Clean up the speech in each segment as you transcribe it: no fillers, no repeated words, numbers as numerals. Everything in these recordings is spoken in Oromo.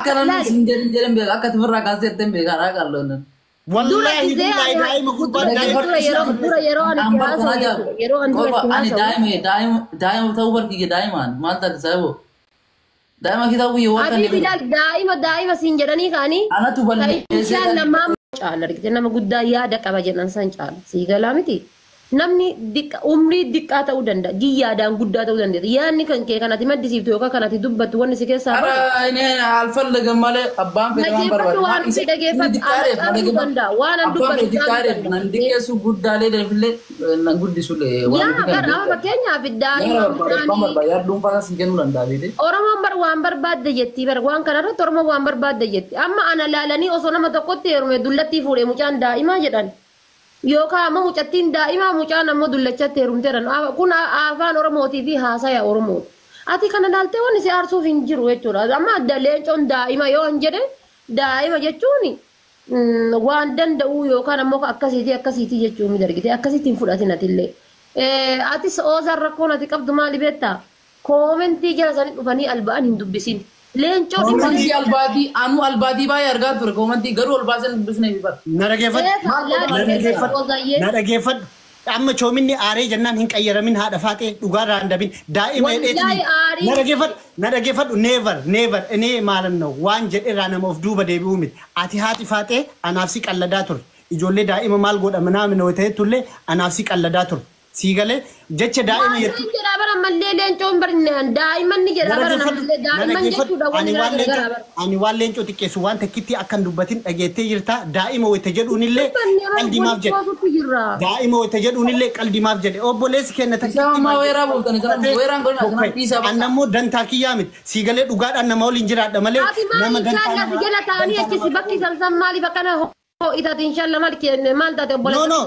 Karena sinjarin bela kat berrakas itu bela rakalon. والله بالله دائما قربان دائما تاوبر كي دائما ما انت تساوي دائما كده هو يوقف أبي بلال دائما سنجراني كاني انا تبلي إن شاء الله ما شاء رجعنا ما قد يا دك أبجنا سنجال سيجلامتي namni umri dikka ta'uu danda'a giyyaadhaan guddaa ta'uu danda'a yaanni kan kee kanatti maddisiiftu yookaan kanatti dubbattu wanni si keessaa bara inni alfallega malee abbaan fedhan barbaadu waan si dhageeffatu danda'a waan an dubbatu nan dikeessu guddaalee deefillee nan guddisulee waan bara fakkeenyaaf Oromoon bar waan barbaadde jetti bar waan kanarratti Oromoo waan barbaadde jetti amma ana laalanii osoo nama tokkotti heerume dullattii fuudhee mucaan daa'imaa jedhan yookaan ammoo mucattiin daa'imaa mucaan ammoo dullachatti heerumteeran kun afaan Oromootii fi haasaya Oromoo ati kana laaltee wanni si aarsuuf hin jiru jechuudha amma adda leencoon daa'ima yoo hin jedhe daa'ima jechuun waan danda'u yookaan ammoo akkasiitii jechuun midargite akkasiitiin fudhatin atillee atis oozaan rakkoon ati qabdu maali beektaa koomentii jala sanii dhufanii alba'an hin dubbisin. Leencoo komantii albaadii anu albaadii baay'ee argaa ture komantii garuu albaasan dubbisne bifat narageeffad amma choominni aaree jennaan hin qayyaramin haadha faaqee dhugaarraa hin dabin daa'ima hedheetiin narageeffad never inni maalan no waan jedheerraa nama of duuba deebi'uu miti ati haati faaqee anaaf si qalladaa ture ijoollee daa'ima maal godha manaamina yoo ta'ettullee anaaf si qalladaa ture Sigale, jecha daa'ima jettu. Waan jedhaa bara mallee leencoon barnaan daa'iman ni jedhaa bara mallee daa'iman jechuudha waan gara ani waan leencoo xiqqeessu waan takkitti akkan dubbatin dhageettee jirta daa'ima wayita jedhuunillee qaldimaaf jedhe daa'ima wayita jedhuunillee qaldimaaf jedhe obboleessi kenna takkitti weeraa booltan weeraan godhina annammoo dantaa kiyyaa miti sigalee dhugaadhaan nama waliin jiraadha malee nama dantaa nama jala taa'anii achisi bakki salsan maaliif akkana ho'itaati inshallah maal taate obboleessi. No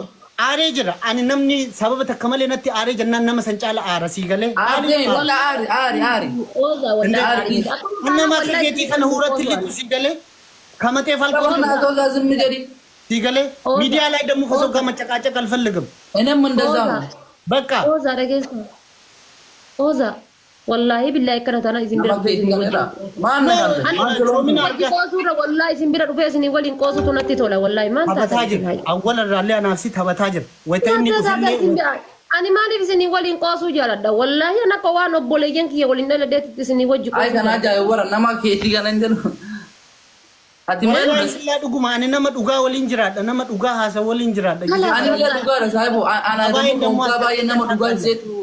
aaree jira ani namni sababa takka malee natti aaree jennaan nama san caala aara sigalee wala aari nama kageetii kana huuratti liqu sigalee kamatee falkoon sigalee miidiyaa ላይ ደግሞ ከሰው ጋር መጨቃጨቅ አልፈልግም እኔም እንደዛው በቃ ኦዛ ረገስ ኦዛ والله بالله كرهتنا إذن بيرد ما أنا قاسورة والله إذن بيرد فيسني ولين قاسو تنتي تولا والله ما أنت تبتاجر أولا رالي أنا نفسي تبتاجر وتأني أنا ما أعرف إذن ولين قاسو جالدا والله أنا كوان أبوليجن كي ولين ده لديت إذن وجه أي كان أجا يورا نما كيتي كان عندنا hati main masih duga mana nama duga walin jerat nama duga hasa walin jerat ani ya duga sahibu ana duga bayin nama duga zetu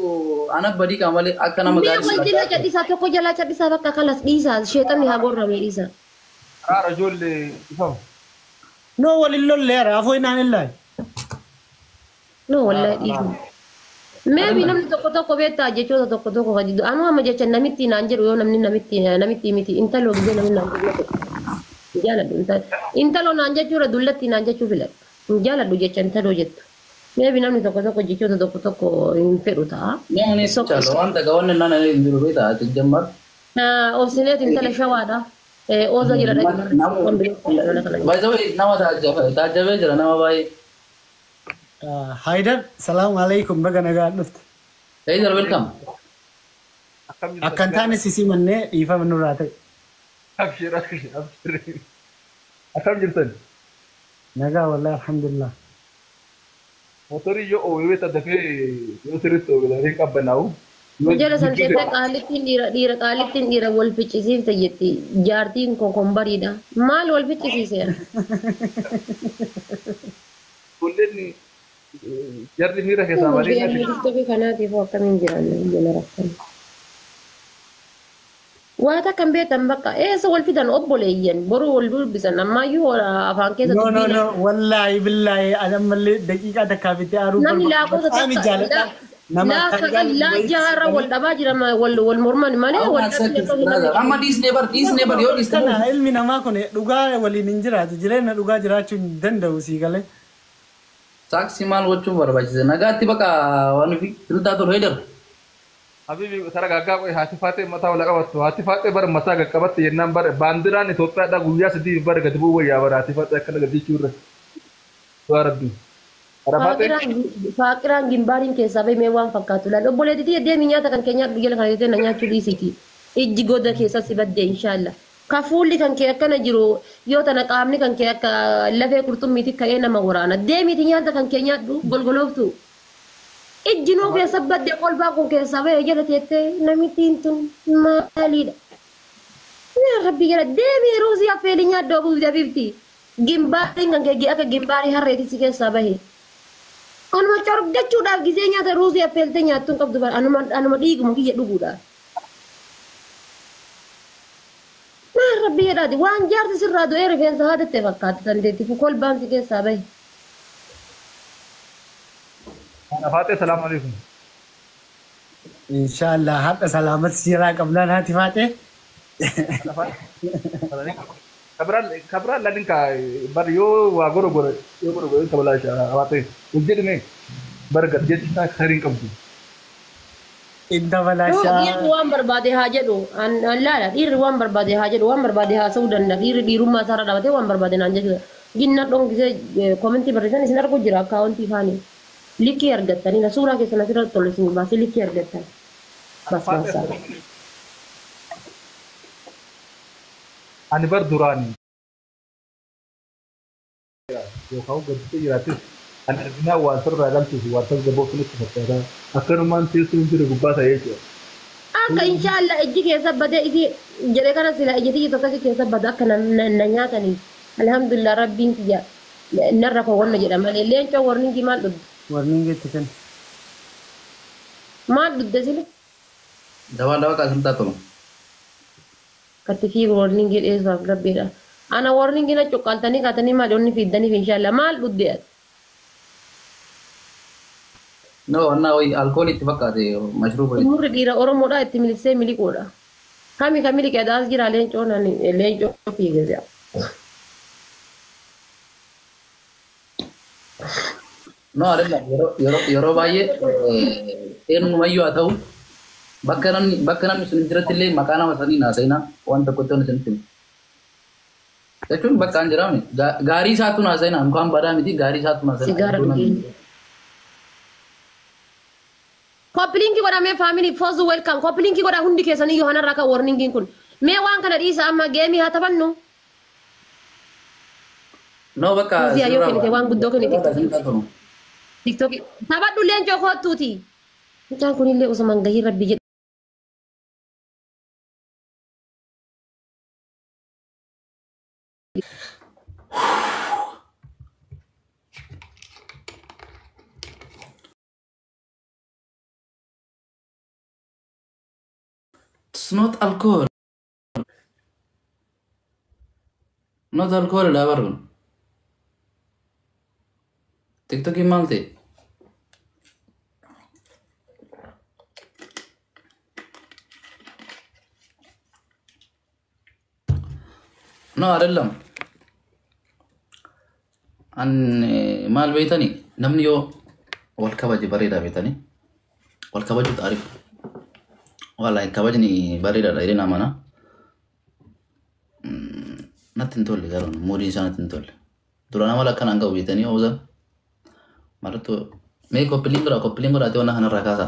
anak badi kamale akan nama garis me wajina jadi satu ko jala jadi sabak kalas isa syaitan ni hagor rame isa rajul ifam no walillo lera afo inanillah no wallahi isa maybe namni tokko beta jechuudha tokko hadidu anu amma jecha namitti nanjiru yo namitti miti intalo gide namni nanjiru jaalladhu intaloo naan jechuudha dullatti naan jechuu filadhu jaalladhu jecha intaloo jettu maybe namni tokko jechoota tokko hin fedhu ta'a. Namni calo wanta gawanne nana hin jiru beektaa ati jammar. Obsineet intala shawaadha. Ooza jira dha. By the way nama taajabee jira nama baay'ee. Haidar salaamu alaikum baga nagaa dhufte. Haidar welcome. Akkan taane sisii mannee dhiifama nurraa ta'e. أبشر أكم جرتن نجا والله الحمد لله موتوري جو أو يبي تدفع يوتريت أو كذا هيك أبناو جل سنتي قالتين ديرا والفيتشيسين تجتي جارتين كوكمبري دا مال والفيتشيسين كلني جارتي ميرا كسامري تبي كناتي فوق كمين جيران جنراتن وهذا كان بيتم بقى سوى الفيدان أبوليين برو والدول بسنا ما يورا أفان كذا no والله بالله أنا ملي دقيقة تكافيتي أروح نمي لا قوة لا سكال لا جارة والدباجر ما والمرمان ما له أما ديس نيبر يو ديس أنا علمي نما كونه لغة ولي ننجرا تجرينا لغة جراتشون دندا وسيقاله saksi mal wacum barbaachise nagaatti baka waan fi filtaa tor header Habibi sara gaga ko hati fate mata wala qabattu hati fate bar mata ga qabatte yennan bar bandiran Ethiopia da guyya sidi bar ga dubu waya bar hati fate kana ga dicurre to rabbi faqiran gimbarin ke sabai me wan fakatu la obole di de minyata kan kenya bigel kan yete nanya chuli siki ijji goda ke sa sibadde inshallah Kafuulli kan kee akkana jiru yoo tana qaamni kan kee akka lafee qurxummiiti ka'ee nama waraana. Deemiti nyaata kan kee nyaadhu golgolooftu. Ijjinoo keessa badde kolbaa kun keessa bahee jala teettee namittiin tun maaliidha? Yaa Rabbi jala deemii ruuzii affeelii nyaaddu obuuf dabiifti. Gimbaariin kan kee akka gimbaarii harreetii si keessaa bahee. Anuma corgachuudhaaf gisee nyaata ruuzii affeeltee nyaattuun qabdu bara anuma dhiiguma kiyya dhuguudhaaf. Rabbi jedhaati waan jaarsi sirraa du'ee rifeensa haadatte fakkaate dandeetti fu kolbaan si keessaa bahe. Ana Faatee salaamu alaikum. Inshallah haadha salaamat siraa qabnaan haati Faatee. Kabiraan ladin ka bar yoo waa goro kabala Faatee hojjedhime bar gadjechisaa kariin qabdu. Inta balasha. Dhiirri waan barbaade haa jedhu laala dhiirri waan barbaade haa jedhu waan barbaade haasa'uu danda'a dhiirri dhiirummaa isaarra dhabatee waan barbaade naan jechuudha. Ginna dhongisee koomentii barreessan isin argu jira akkaawuntii isaanii likkii argattanii na suuraa keessan asirratti tole isin baasee likkii argattan. Basmaasaa. Ani bar duraanii. Yookaan gaddisaa jiraatis. Ani arginaa waan sirraa galchuuf waan tasgaboo filatti fakkaata. Akkanumaan teessuun jiru gubbaa ta'ee jechuudha. Akka inshallah ijji keessa badee isi jedhee kana sila ijji tokko keessa bada akka na nyaatanii. Alhamdulillah rabbiin kiyya narra koo wanna jedhama malee leencoo warningi maal dhudde. Warningi itti kan. Maal dhudde sila? Dawaa qaasimtaa tolu. Katti fi warningi dheessuuf rabbiidha. Ana warningi na cuqqaaltanii kaatanii maal onni fiddaniif inshallah maal dhudde ati? No, anna wai alkohol itti fakkaate mashruba. Umurri dhiira Oromoodha itti milisee miliquudha. Kami miliqee adaas jira leencoo fiigee. No, adalla yeroo baay'ee eenyumayyuu haa ta'u bakka namni sun jiratti illee maqaa nama sanii naasa'ina waan tokkotti waan isinitti himu. Jechuun bakka hin jiraamne gaarii isaatu naasa'ina kan badaa miti gaarii isaatu naasa'ina. Sigaara dhugeen. Koplinki godhamee faamilii foozu welcome koplinki godha hundi keessanii Yohana Raka warningiin kun mee waan kana dhiisa amma geemii haa taphannu. No bakka yoo kennite waan guddoo kennite tiktoki taphadhu leencoo koottuuti. Mucaan kunillee osoo gahii rabbi jedhu. It's not alcohol. Not alcohol lah baru. TikTok imal te. No adelam. An mal betani. Namni yo wal kabaji barida betani. Wal kabaju tarif. Wallahi kabajni barida dari nama na. Natin tolle garon muri sana natin tolle. Durana wala kan angga ubitani oza. Maratu me kopilingro ati wana hana rakasa.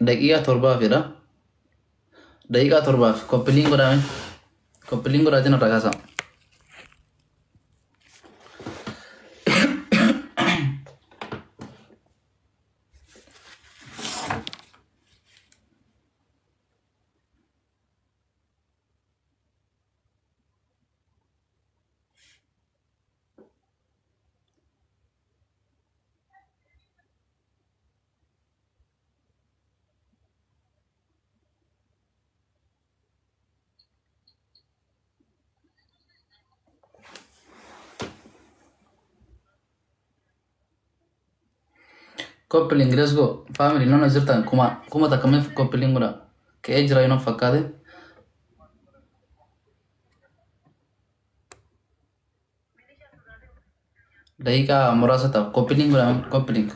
Daqiiqa torbaaf jedha. Daqiiqa torbaaf kopilingro ati na rakasa. Coupling, let's go. Family, non esirtan kuma takame coupling gura. Ke ejra ino fakade. Daika morasa ta coupling gura coupling.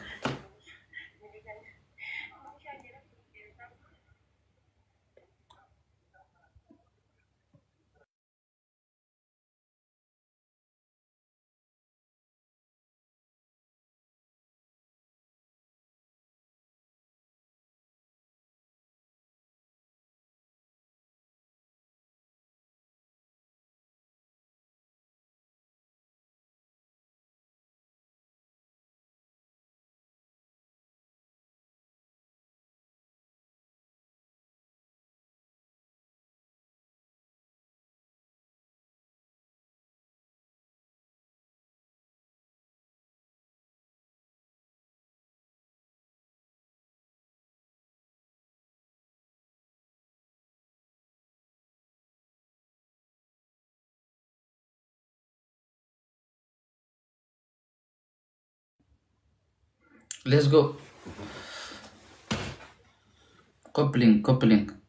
Let's go. Coupling.